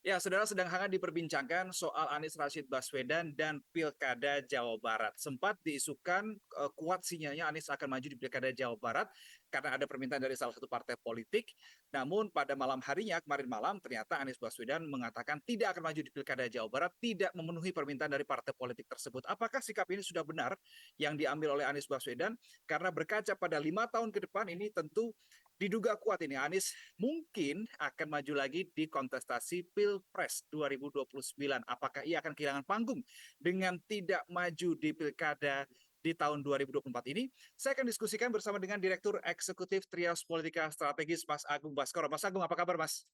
Ya, saudara sedang hangat diperbincangkan soal Anies Rashid Baswedan dan Pilkada Jawa Barat. Sempat diisukan kuat sinyalnya Anies akan maju di Pilkada Jawa Barat karena ada permintaan dari salah satu partai politik. Namun pada malam harinya, kemarin malam, ternyata Anies Baswedan mengatakan tidak akan maju di Pilkada Jawa Barat, tidak memenuhi permintaan dari partai politik tersebut. Apakah sikap ini sudah benar yang diambil oleh Anies Baswedan? Karena berkaca pada 5 tahun ke depan ini tentu diduga kuat ini Anies mungkin akan maju lagi di kontestasi Pilpres 2029. Apakah ia akan kehilangan panggung dengan tidak maju di Pilkada di tahun 2024 ini? Saya akan diskusikan bersama dengan Direktur Eksekutif Trias Politika Strategis, Mas Agung Baskoro. Mas Agung, apa kabar, Mas?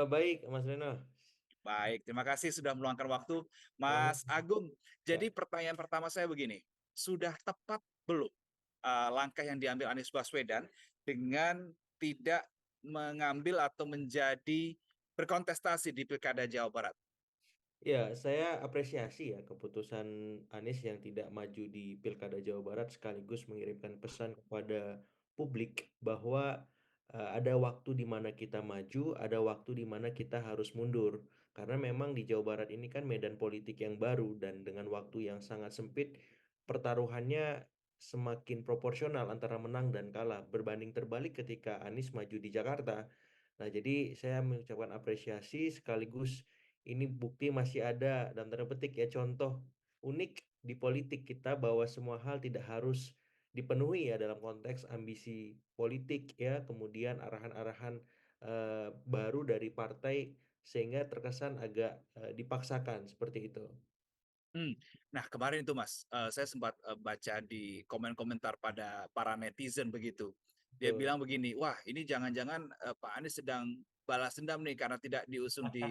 Baik, Mas Reno. Baik, terima kasih sudah meluangkan waktu. Sama. Mas Agung, Ya, jadi pertanyaan pertama saya begini, sudah tepat belum langkah yang diambil Anies Baswedan dengan tidak mengambil atau menjadi berkontestasi di Pilkada Jawa Barat? ya, saya apresiasi ya keputusan Anies yang tidak maju di Pilkada Jawa Barat sekaligus mengirimkan pesan kepada publik bahwa ada waktu di mana kita maju, ada waktu di mana kita harus mundur. Karena memang di Jawa Barat ini kan medan politik yang baru dan dengan waktu yang sangat sempit, pertaruhannya semakin proporsional antara menang dan kalah. Berbanding terbalik ketika Anies maju di Jakarta. Nah, jadi saya mengucapkan apresiasi sekaligus ini bukti masih ada dalam tanda petik ya contoh unik di politik kita bahwa semua hal tidak harus dipenuhi ya dalam konteks ambisi politik ya, kemudian arahan-arahan baru dari partai sehingga terkesan agak dipaksakan seperti itu. Hmm. Nah, kemarin itu Mas, saya sempat baca di komen-komentar pada para netizen begitu. Dia Betul. bilang begini, wah ini jangan-jangan Pak Anies sedang balas dendam nih karena tidak diusung di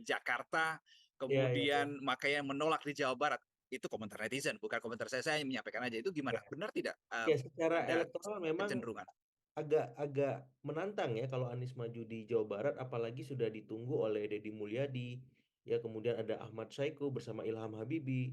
Jakarta, Iya, iya, iya. kemudian makanya menolak di Jawa Barat. Itu komentar netizen, bukan komentar saya yang menyampaikan aja. Itu Ya, gimana? Benar tidak ya, secara ada elektoral memang kecenderungan? agak-agak menantang ya kalau Anies maju di Jawa Barat, apalagi sudah ditunggu oleh Deddy Mulyadi, ya kemudian ada Ahmad Saiku bersama Ilham Habibie,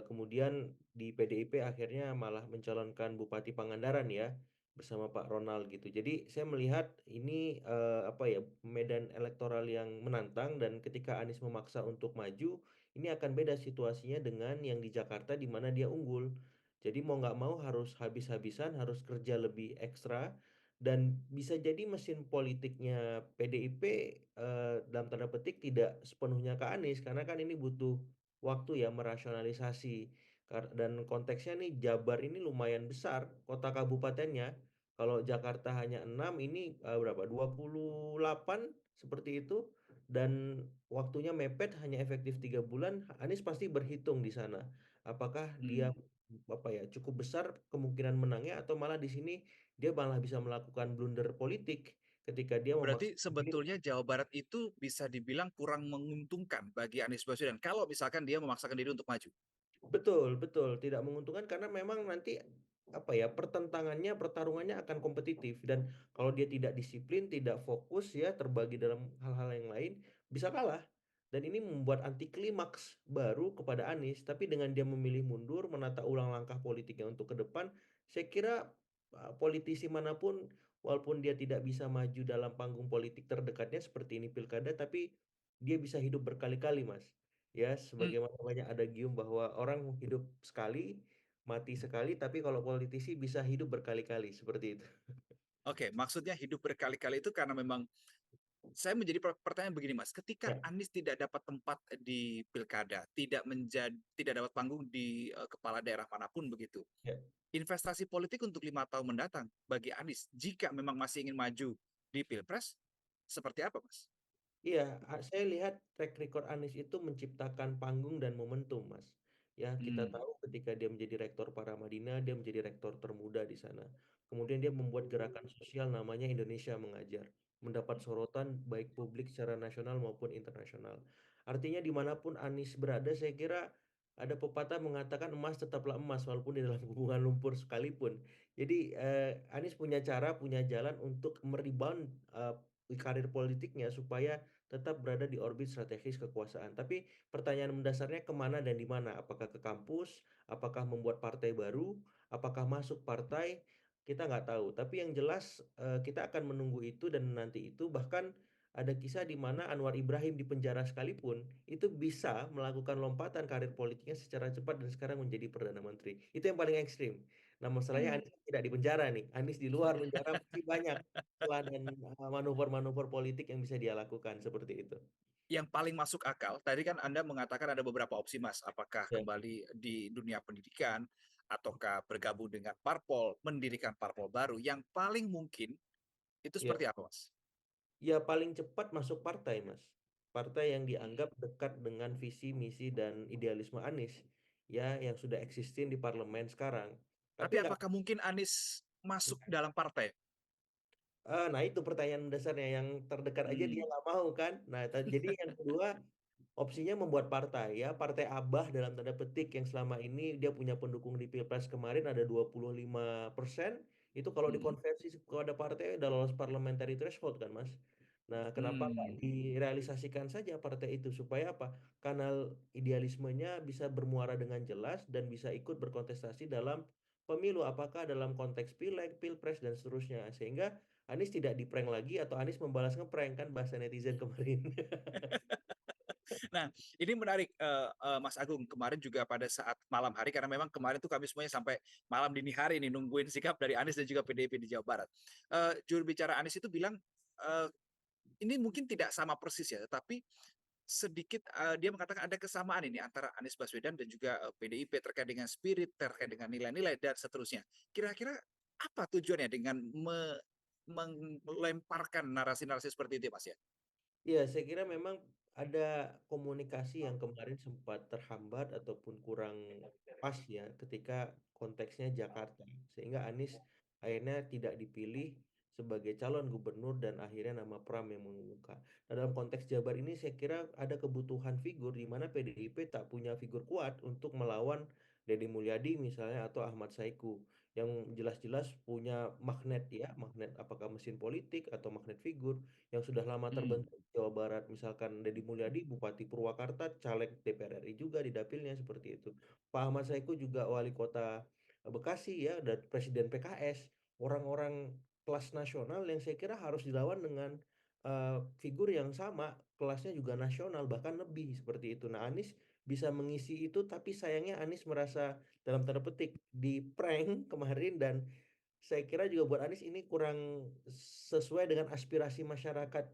kemudian di PDIP akhirnya malah mencalonkan Bupati Pangandaran ya bersama Pak Ronald gitu. Jadi saya melihat ini apa ya medan elektoral yang menantang dan ketika Anies memaksa untuk maju, ini akan beda situasinya dengan yang di Jakarta di mana dia unggul. Jadi mau nggak mau harus habis-habisan, harus kerja lebih ekstra, dan bisa jadi mesin politiknya PDIP dalam tanda petik tidak sepenuhnya ke Anies karena kan ini butuh waktu ya merasionalisasi. Dan konteksnya nih Jabar ini lumayan besar kota kabupatennya. Kalau Jakarta hanya 6 ini berapa? 28 seperti itu, dan waktunya mepet hanya efektif 3 bulan. Anies pasti berhitung di sana. Apakah dia Hmm. apa ya cukup besar kemungkinan menangnya atau malah di sini dia malah bisa melakukan blunder politik ketika dia Berarti memaksakan diri. sebetulnya Jawa Barat itu bisa dibilang kurang menguntungkan bagi Anies Baswedan kalau misalkan dia memaksakan diri untuk maju. Betul, betul, tidak menguntungkan karena memang nanti apa ya pertentangannya, pertarungannya akan kompetitif dan kalau dia tidak disiplin, tidak fokus ya terbagi dalam hal-hal yang lain bisa kalah. Dan ini membuat anti klimaks baru kepada Anies, tapi dengan dia memilih mundur, menata ulang langkah politiknya untuk ke depan, saya kira politisi manapun walaupun dia tidak bisa maju dalam panggung politik terdekatnya seperti ini pilkada, tapi dia bisa hidup berkali-kali, Mas. Ya, Hmm. sebagaimana banyak adagium bahwa orang hidup sekali, mati sekali, tapi kalau politisi bisa hidup berkali-kali, seperti itu. Oke, maksudnya hidup berkali-kali itu karena memang saya menjadi pertanyaan begini Mas, ketika Ya, Anies tidak dapat tempat di pilkada, tidak dapat panggung di kepala daerah manapun begitu. ya. Investasi politik untuk 5 tahun mendatang bagi Anies jika memang masih ingin maju di Pilpres seperti apa Mas? Iya, saya lihat track record Anies itu menciptakan panggung dan momentum, Mas. Ya, kita Hmm. tahu ketika dia menjadi rektor Paramadina, dia menjadi rektor termuda di sana. Kemudian dia membuat gerakan sosial namanya Indonesia Mengajar, mendapat sorotan baik publik secara nasional maupun internasional. Artinya dimanapun Anies berada, saya kira ada pepatah mengatakan emas tetaplah emas walaupun di dalam gunungan lumpur sekalipun. Jadi Anies punya cara, punya jalan untuk merebound karir politiknya supaya tetap berada di orbit strategis kekuasaan. Tapi pertanyaan mendasarnya kemana dan di mana? Apakah ke kampus? Apakah membuat partai baru? Apakah masuk partai? Kita nggak tahu. Tapi yang jelas kita akan menunggu itu dan nanti itu. Bahkan ada kisah di mana Anwar Ibrahim di penjara sekalipun itu bisa melakukan lompatan karir politiknya secara cepat dan sekarang menjadi Perdana Menteri. Itu yang paling ekstrim. Nah, masalahnya Hmm. Anies tidak di penjara nih. Anies di luar penjara masih banyak celah dan manuver-manuver politik yang bisa dia lakukan seperti itu. Yang paling masuk akal, tadi kan Anda mengatakan ada beberapa opsi Mas, apakah Ya, kembali di dunia pendidikan, ataukah bergabung dengan parpol, mendirikan parpol baru, yang paling mungkin itu ya. seperti apa Mas? Ya paling cepat masuk partai, Mas. Partai yang Hmm. dianggap dekat dengan visi, misi, dan idealisme Anies. Ya, yang sudah existing di parlemen sekarang. Tapi Tapi nggak, apakah mungkin Anies masuk dalam partai? nah itu pertanyaan dasarnya. Yang terdekat aja dia Hmm. nggak mau kan. Nah, jadi yang kedua, opsinya membuat partai ya, partai abah dalam tanda petik yang selama ini dia punya pendukung di Pilpres kemarin ada 25%, itu kalau Hmm. dikonversi kepada partai udah lolos parliamentary threshold kan Mas. Nah, kenapa nggak Hmm. direalisasikan saja partai itu supaya apa? Kanal idealismenya bisa bermuara dengan jelas dan bisa ikut berkontestasi dalam pemilu apakah dalam konteks pileg, pilpres dan seterusnya sehingga Anies tidak diprank lagi atau Anies membalas ngeprank kan bahasa netizen kemarin. Nah, ini menarik, Mas Agung. Kemarin juga pada saat malam hari, karena memang kemarin tuh kami semuanya sampai malam dini hari nih nungguin sikap dari Anies dan juga PDIP di Jawa Barat. Juru bicara Anies itu bilang, eee, ini mungkin tidak sama persis ya, tapi sedikit, dia mengatakan ada kesamaan ini antara Anies Baswedan dan juga, PDIP terkait dengan spirit, terkait dengan nilai-nilai dan seterusnya. Kira-kira apa tujuannya dengan melemparkan narasi-narasi seperti itu, Mas, ya? Iya, saya kira memang ada komunikasi yang kemarin sempat terhambat ataupun kurang pas ya ketika konteksnya Jakarta. Sehingga Anies akhirnya tidak dipilih sebagai calon gubernur dan akhirnya nama Pram yang mengemuka. Nah, dalam konteks Jabar ini saya kira ada kebutuhan figur di mana PDIP tak punya figur kuat untuk melawan Deddy Mulyadi misalnya atau Ahmad Saiku yang jelas-jelas punya magnet ya, magnet apakah mesin politik atau magnet figur yang sudah lama Hmm. terbentuk di Jawa Barat, misalkan Deddy Mulyadi Bupati Purwakarta caleg DPR RI juga di dapilnya seperti itu. Pak Ahmad Saiku juga wali kota Bekasi ya dan presiden PKS, orang-orang kelas nasional yang saya kira harus dilawan dengan figur yang sama kelasnya juga nasional bahkan lebih seperti itu. Nah, Anies bisa mengisi itu tapi sayangnya Anies merasa dalam tanda petik di prank kemarin dan saya kira juga buat Anies ini kurang sesuai dengan aspirasi masyarakat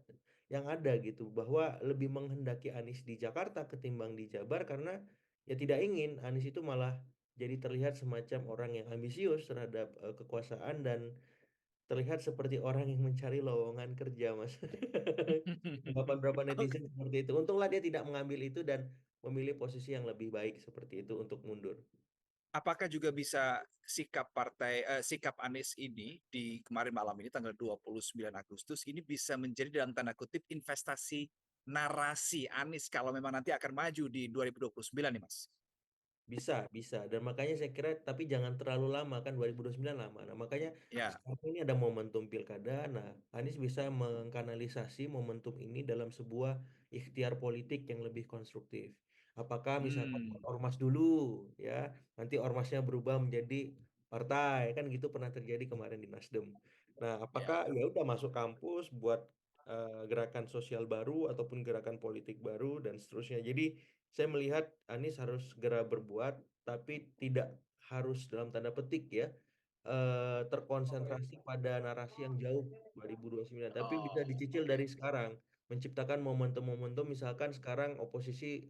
yang ada gitu bahwa lebih menghendaki Anies di Jakarta ketimbang di Jabar karena ya tidak ingin Anies itu malah jadi terlihat semacam orang yang ambisius terhadap kekuasaan dan terlihat seperti orang yang mencari lowongan kerja Mas. Anggapan berapa Oke. netizen seperti itu. Untunglah dia tidak mengambil itu dan memilih posisi yang lebih baik seperti itu untuk mundur. Apakah juga bisa sikap Anies ini di kemarin malam ini tanggal 29 Agustus ini bisa menjadi dalam tanda kutip investasi narasi Anies kalau memang nanti akan maju di 2029 nih, Mas? Bisa, bisa. Dan makanya saya kira, tapi jangan terlalu lama kan 2029 lama. Nah, makanya Ya. sekarang ini ada momentum pilkada. Nah, Anies bisa mengkanalisasi momentum ini dalam sebuah ikhtiar politik yang lebih konstruktif. Apakah misalkan Hmm. ormas dulu, ya, nanti ormasnya berubah menjadi partai, kan gitu pernah terjadi kemarin di Nasdem. Nah, apakah Ya. ya udah masuk kampus buat gerakan sosial baru ataupun gerakan politik baru dan seterusnya. Jadi saya melihat Anies harus segera berbuat, tapi tidak harus dalam tanda petik ya, terkonsentrasi pada narasi yang jauh 2029, tapi bisa Oh, dicicil oke. dari sekarang, menciptakan momentum-momentum misalkan sekarang oposisi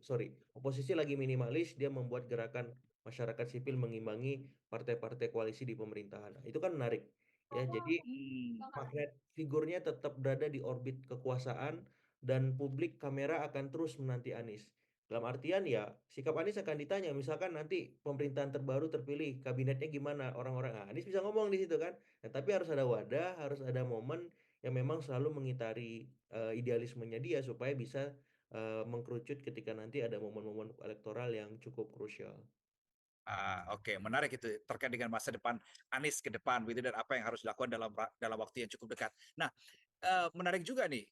lagi minimalis, dia membuat gerakan masyarakat sipil mengimbangi partai-partai koalisi di pemerintahan. Nah, itu kan menarik ya. Jadi Hmm. magnet figurnya tetap berada di orbit kekuasaan dan publik kamera akan terus menanti Anies. Dalam artian ya, sikap Anies akan ditanya, misalkan nanti pemerintahan terbaru terpilih, kabinetnya gimana orang-orang. Nah, Anies bisa ngomong di situ kan. Nah, tapi harus ada wadah, harus ada momen yang memang selalu mengitari idealismenya dia supaya bisa mengkerucut ketika nanti ada momen-momen elektoral yang cukup krusial. Oke, menarik itu terkait dengan masa depan Anies ke depan gitu dan apa yang harus dilakukan dalam waktu yang cukup dekat. Nah, menarik juga nih,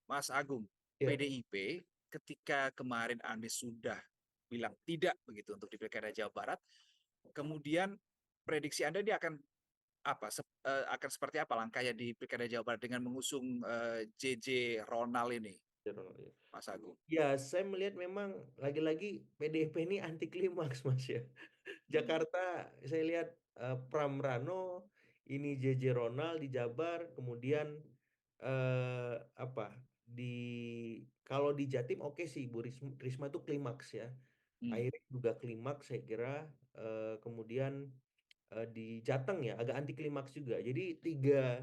Mas Agung, Ya, PDIP ketika kemarin Anies sudah bilang tidak begitu untuk di Pilkada Jawa Barat, kemudian prediksi Anda dia akan akan seperti apa langkahnya di Pilkada Jawa Barat dengan mengusung, JJ Ronald ini, Mas Agung? Ya, saya melihat memang lagi-lagi PDIP ini anti klimaks, Mas ya. Mmm, Jakarta saya lihat Pram Rano, ini JJ Ronald di Jabar, kemudian apa di kalau di Jatim oke sih Bu Risma itu klimaks ya. mmm, Akhirnya juga klimaks saya kira. Kemudian di Jateng ya agak anti klimaks juga. Jadi tiga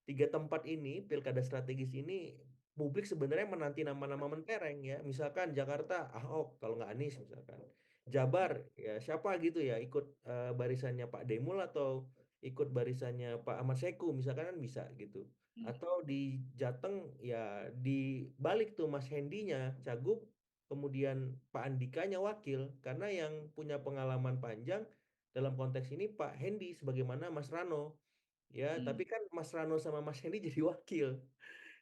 tiga tempat ini, pilkada strategis ini, publik sebenarnya menanti nama-nama mentereng ya. Misalkan Jakarta, Ahok, kalau nggak Anies misalkan. mmm, Jabar, ya siapa gitu ya, ikut barisannya Pak Demul atau ikut barisannya Pak Ahmad Saiku, misalkan kan bisa gitu. mmm, Atau di Jateng, ya di balik tuh Mas Hendinya, Cagup, kemudian Pak Andikanya wakil, karena yang punya pengalaman panjang dalam konteks ini Pak Hendi sebagaimana Mas Rano. Ya, mmm, tapi kan Mas Rano sama Mas Hendy jadi wakil.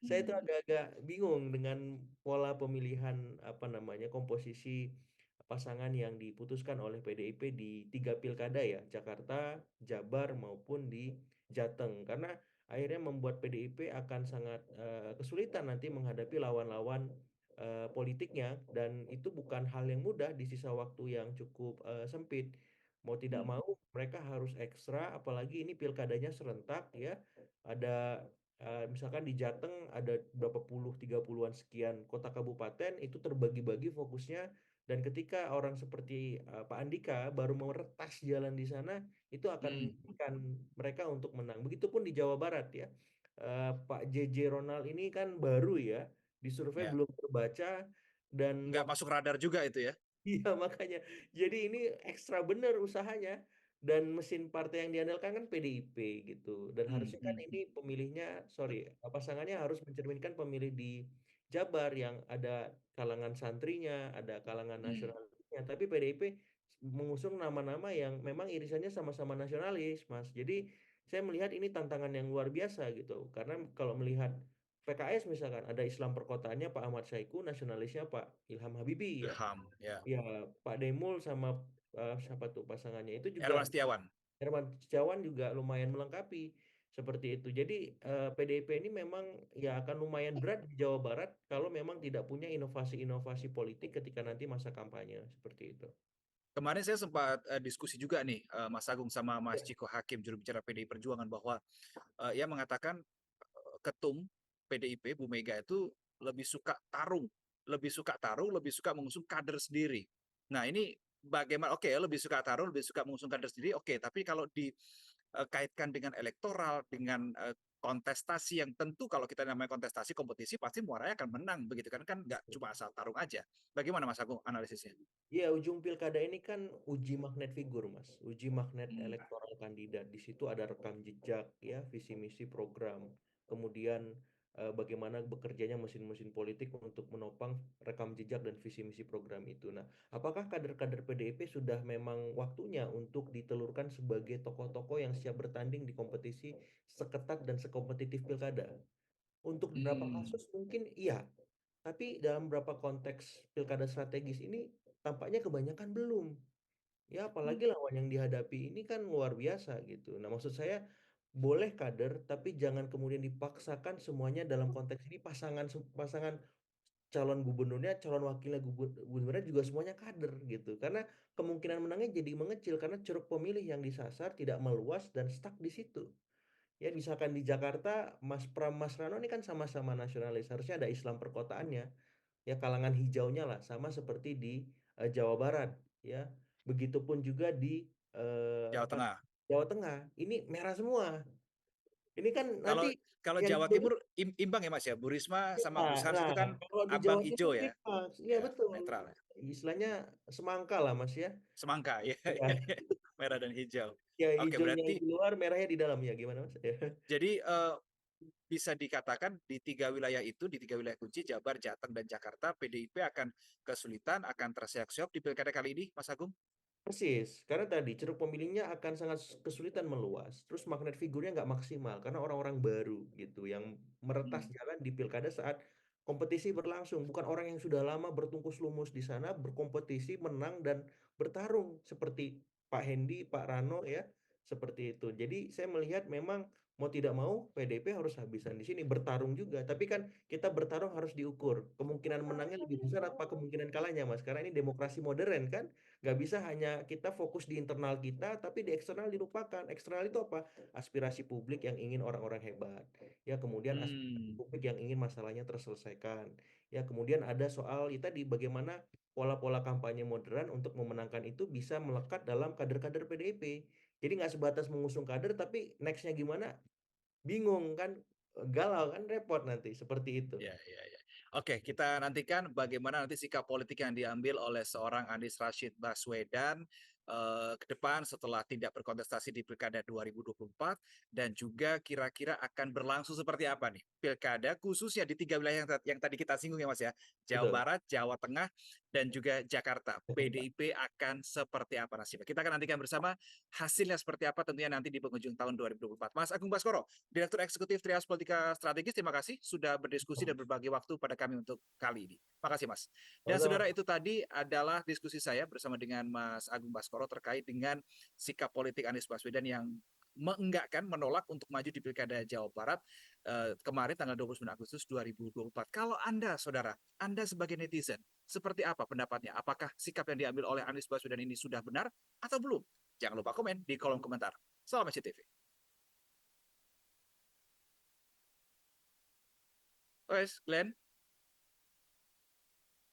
Saya itu mmm, agak-agak bingung dengan pola pemilihan apa namanya komposisi pasangan yang diputuskan oleh PDIP di tiga pilkada ya, Jakarta, Jabar maupun di Jateng. Karena akhirnya membuat PDIP akan sangat kesulitan nanti menghadapi lawan-lawan politiknya dan itu bukan hal yang mudah di sisa waktu yang cukup sempit. Mau tidak mmm, mau mereka harus ekstra apalagi ini pilkadanya serentak ya. Ada misalkan di Jateng ada berapa puluh, 30-an sekian kota kabupaten itu terbagi-bagi fokusnya dan ketika orang seperti Pak Andika baru mau retas jalan di sana itu akan mmm, menyulitkan mereka untuk menang. Begitupun di Jawa Barat ya. Pak JJ Ronald ini kan baru ya, di survei ya, belum terbaca dan nggak masuk radar juga itu ya? iya makanya. Jadi ini ekstra bener usahanya dan mesin partai yang diandalkan kan PDIP gitu. Dan Mmm, harusnya kan mhm, ini pemilihnya, sorry, pasangannya harus mencerminkan pemilih di Jabar yang ada kalangan santrinya, ada kalangan mmm, nasionalisnya. Tapi PDIP mengusung nama-nama yang memang irisannya sama-sama nasionalis, Mas. Jadi saya melihat ini tantangan yang luar biasa gitu. Karena kalau melihat PKS misalkan ada Islam perkotaannya Pak Ahmad Saiku, nasionalisnya Pak Ilham Habibie ya. Ilham, ya. Ya, Pak Demul sama siapa tuh pasangannya itu juga Herman Setiawan. Herman Setiawan juga lumayan melengkapi seperti itu. Jadi PDIP ini memang ya akan lumayan berat di Jawa Barat kalau memang tidak punya inovasi-inovasi politik ketika nanti masa kampanye seperti itu. Kemarin saya sempat, diskusi juga nih, Mas Agung sama Mas Ya. Ciko Hakim, juru bicara PDI Perjuangan bahwa, ia mengatakan, ketum PDIP Bu Mega itu lebih suka tarung, lebih suka mengusung kader sendiri. Nah ini bagaimana, oke ya lebih suka tarung, lebih suka mengusung kader sendiri, oke, tapi kalau dikaitkan dengan elektoral, dengan, kontestasi yang tentu kalau kita namanya kontestasi, kompetisi pasti muaranya akan menang begitu kan, kan nggak cuma asal tarung aja. Bagaimana Mas Agung analisisnya? Iya, ujung pilkada ini kan uji magnet figur, Mas. Uji magnet Mmm, elektoral kandidat. Di situ ada rekam jejak, ya, visi misi program. Kemudian bagaimana bekerjanya mesin-mesin politik untuk menopang rekam jejak dan visi misi program itu. Nah, apakah kader-kader PDIP sudah memang waktunya untuk ditelurkan sebagai tokoh-tokoh yang siap bertanding di kompetisi seketat dan sekompetitif pilkada? Untuk beberapa mmm, kasus mungkin iya, tapi dalam beberapa konteks pilkada strategis ini tampaknya kebanyakan belum. Ya mmm, apalagi lawan yang dihadapi ini kan luar biasa gitu. Nah maksud saya boleh kader tapi jangan kemudian dipaksakan semuanya dalam konteks ini pasangan pasangan calon gubernurnya, calon wakilnya gubernurnya juga semuanya kader gitu. Karena kemungkinan menangnya jadi mengecil karena ceruk pemilih yang disasar tidak meluas dan stuck di situ. Ya misalkan di Jakarta Mas Pram Mas Rano ini kan sama-sama nasionalis harusnya ada Islam perkotaannya ya kalangan hijaunya lah sama seperti di Jawa Barat ya begitupun juga di Jawa apa Tengah. Jawa Tengah ini merah semua ini kan nanti Kalau kalau yang Jawa Timur imbang ya, Mas, ya? Bu Risma sama nah, Gus Haris nah itu kan kalau di abang Jawa Timur ijo ya? klimaks iya Ya, betul netral ya. istilahnya semangka lah Mas ya Semangka, ya ya ya ya. Merah dan hijau. ya Oke, hijaunya berarti di luar merahnya di dalam ya gimana Mas ya jadi, bisa dikatakan di 3 wilayah itu, di 3 wilayah kunci Jabar, Jateng, dan Jakarta, PDIP akan kesulitan, akan terseok-seok di pilkada kali ini, Mas Agung? Persis, karena tadi ceruk pemilihnya akan sangat kesulitan meluas. Terus magnet figurnya nggak maksimal karena orang-orang baru gitu yang meretas Mmm, jalan di pilkada saat kompetisi berlangsung. Bukan orang yang sudah lama bertungkus lumus di sana berkompetisi, menang dan bertarung seperti Pak Hendi, Pak Rano ya. seperti itu. Jadi saya melihat memang mau tidak mau PDIP harus habisan di sini, bertarung juga. Tapi kan kita bertarung harus diukur. Kemungkinan menangnya lebih besar apa kemungkinan kalahnya, Mas? Karena ini demokrasi modern kan, nggak bisa hanya kita fokus di internal kita, tapi di eksternal dilupakan. Eksternal itu apa? Aspirasi publik yang ingin orang-orang hebat. Ya, kemudian aspirasi Hmm. publik yang ingin masalahnya terselesaikan. Ya, kemudian ada soal itu tadi bagaimana pola-pola kampanye modern untuk memenangkan itu bisa melekat dalam kader-kader PDIP. Jadi nggak sebatas mengusung kader, tapi nextnya gimana? Bingung kan, galau kan, repot nanti seperti itu. Ya, ya, ya. Oke, kita nantikan bagaimana nanti sikap politik yang diambil oleh seorang Anies Rashid Baswedan ke depan setelah tidak berkontestasi di Pilkada 2024 dan juga kira-kira akan berlangsung seperti apa nih Pilkada khususnya di 3 wilayah yang tadi kita singgung ya Mas ya. Jawa Betul. Barat, Jawa Tengah dan juga Jakarta. PDIP akan seperti apa nasibnya. Kita akan nantikan bersama hasilnya seperti apa tentunya nanti di penghujung tahun 2024. Mas Agung Baskoro, Direktur Eksekutif Trias Politika Strategis, terima kasih sudah berdiskusi dan berbagi waktu pada kami untuk kali ini. Makasih Mas. Dan saudara, Sama-sama. itu tadi adalah diskusi saya bersama dengan Mas Agung Baskoro terkait dengan sikap politik Anies Baswedan yang menenggakkan, menolak untuk maju di Pilkada Jawa Barat kemarin tanggal 29 Agustus 2024. Kalau Anda, saudara, Anda sebagai netizen, seperti apa pendapatnya? Apakah sikap yang diambil oleh Anies Baswedan ini sudah benar atau belum? Jangan lupa komen di kolom komentar. Salam SCTV. Oke, Glenn.